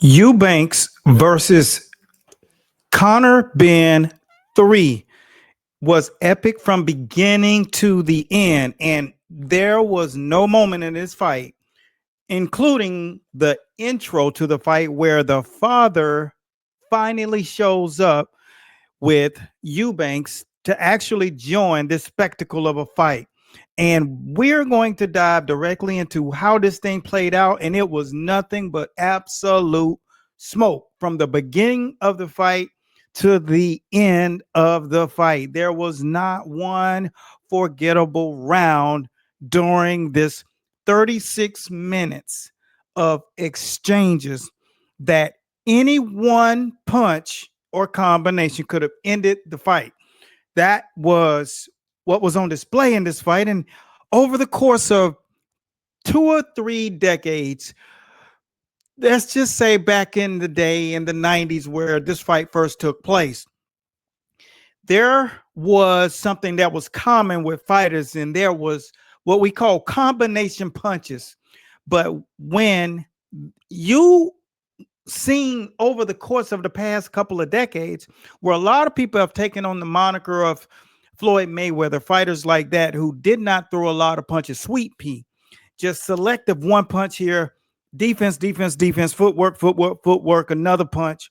Eubanks versus Conor Benn 3 was epic from beginning to the end. And there was no moment in this fight, including the intro to the fight, where the father finally shows up with Eubanks to actually join this spectacle of a fight. And we're going to dive directly into how this thing played out. And it was nothing but absolute smoke from the beginning of the fight to the end of the fight. There was not one forgettable round during this 36 minutes of exchanges that any one punch or combination could have ended the fight. That was what was on display in this fight. And over the course of 2 or 3 decades, let's just say back in the day in the 90s where this fight first took place, there was something that was common with fighters, and there was what we call combination punches. But when you seen over the course of the past couple of decades, where a lot of people have taken on the moniker of Floyd Mayweather, fighters like that who did not throw a lot of punches, sweet pea, just selective one punch here, defense, defense, defense, footwork, footwork, footwork, another punch.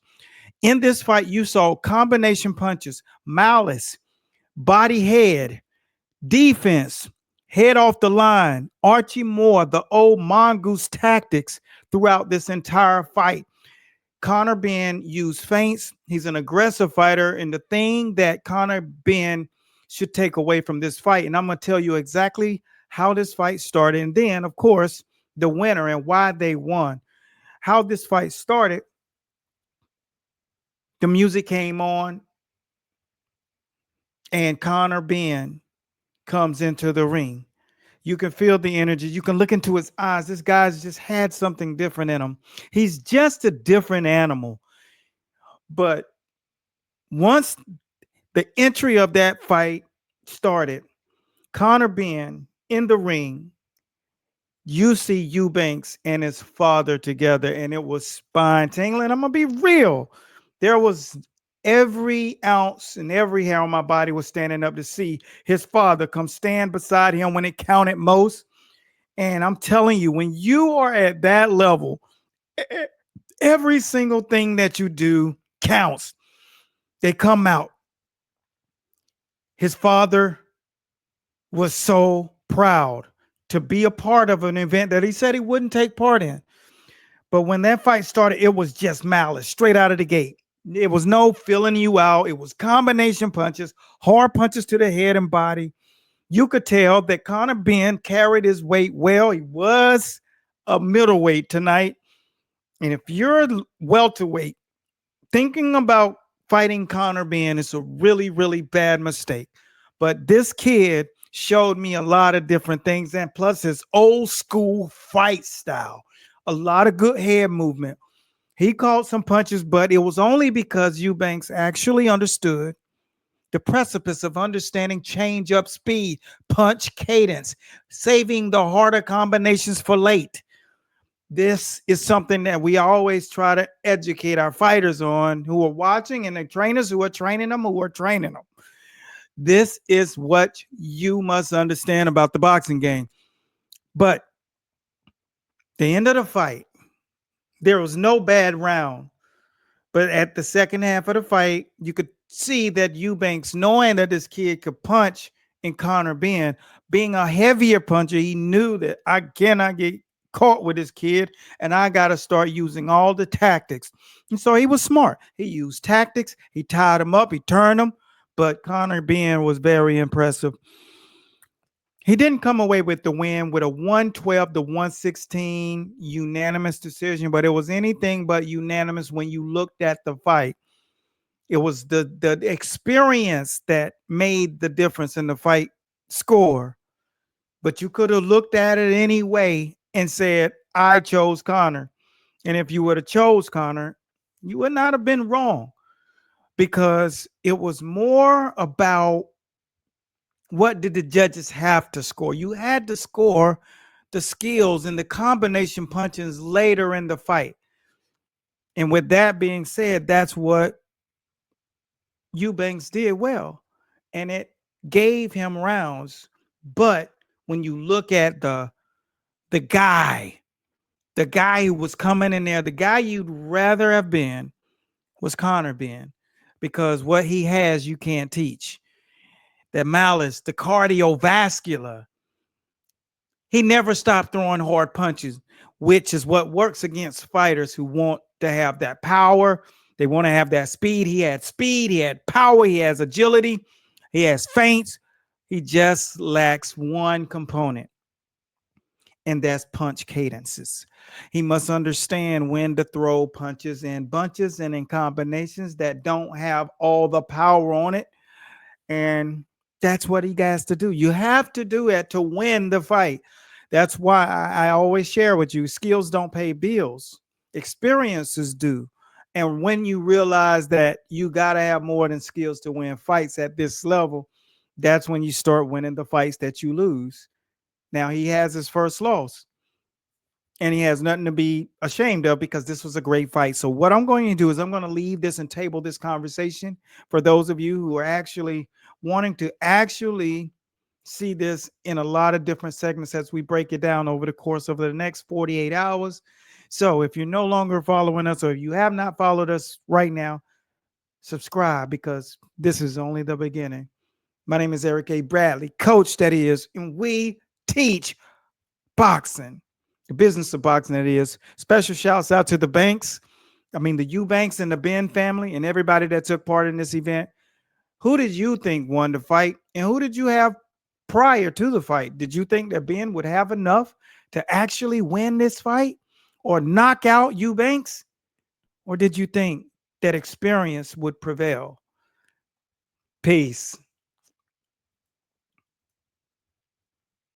In this fight, you saw combination punches, malice, body head, defense, head off the line, Archie Moore, the old mongoose tactics throughout this entire fight. Conor Benn used feints. He's an aggressive fighter. And the thing that Conor Benn should take away from this fight, and I'm going to tell you exactly how this fight started. And then, of course, the winner and why they won. How this fight started, the music came on, and Conor Benn comes into the ring. You can feel the energy. You can look into his eyes. This guy's just had something different in him. He's just a different animal. But once the entry of that fight started, Conor Benn in the ring, you see Eubanks and his father together, and it was spine tingling. I'm going to be real. There was every ounce and every hair on my body was standing up to see his father come stand beside him when it counted most. And I'm telling you, when you are at that level, every single thing that you do counts. They come out. His father was so proud to be a part of an event that he said he wouldn't take part in. But when that fight started, it was just malice straight out of the gate. It was no filling you out. It was combination punches, hard punches to the head and body. You could tell that Conor Benn carried his weight well. He was a middleweight tonight. And if you're a welterweight, thinking about fighting Conor Benn is a really, really bad mistake. But this kid showed me a lot of different things, and plus his old school fight style, a lot of good head movement. He caught some punches, but it was only because Eubanks actually understood the precipice of understanding change up speed, punch cadence, saving the harder combinations for late. This is something that we always try to educate our fighters on who are watching, and the trainers who are training them, who are training them. This is what you must understand about the boxing game. But the end of the fight, there was no bad round. But at the second half of the fight, you could see that Eubanks, knowing that this kid could punch in Conor Benn, being a heavier puncher, he knew that I cannot get caught with this kid, and I got to start using all the tactics. And so he was smart. He used tactics. He tied him up. He turned him. But Conor Benn was very impressive. He didn't come away with the win with a 112-116 unanimous decision, but it was anything but unanimous when you looked at the fight. It was the experience that made the difference in the fight score. But you could have looked at it anyway and said, I chose Conor. And if you would have chose Conor, you would not have been wrong, because it was more about what did the judges have to score. You had to score the skills and the combination punches later in the fight. And with that being said, that's what Eubanks did well. And it gave him rounds. But when you look at the guy, the guy who was coming in there, the guy you'd rather have been was Conor Benn, because what he has, you can't teach. That malice, the cardiovascular. He never stopped throwing hard punches, which is what works against fighters who want to have that power. They want to have that speed. He had power, he has agility, he has feints. He just lacks one component, and that's punch cadences. He must understand when to throw punches in bunches and in combinations that don't have all the power on it. And that's what he has to do. You have to do it to win the fight. That's why I always share with you, skills don't pay bills, experiences do. And when you realize that you got to have more than skills to win fights at this level, that's when you start winning the fights that you lose. Now, he has his first loss, and he has nothing to be ashamed of, because this was a great fight. So what I'm going to do is I'm going to leave this and table this conversation for those of you who are actually wanting to actually see this in a lot of different segments as we break it down over the course of the next 48 hours. So if you're no longer following us, or you have not followed us right now, subscribe, because this is only the beginning. My name is Eric A. Bradley, coach that is, and we teach boxing, the business of boxing, that is. Special shouts out to the Eubanks and the Benn family and everybody that took part in this event. Who did you think won the fight, and who did you have prior to the fight? Did you think that Benn would have enough to actually win this fight or knock out Eubanks? Or did you think that experience would prevail? Peace.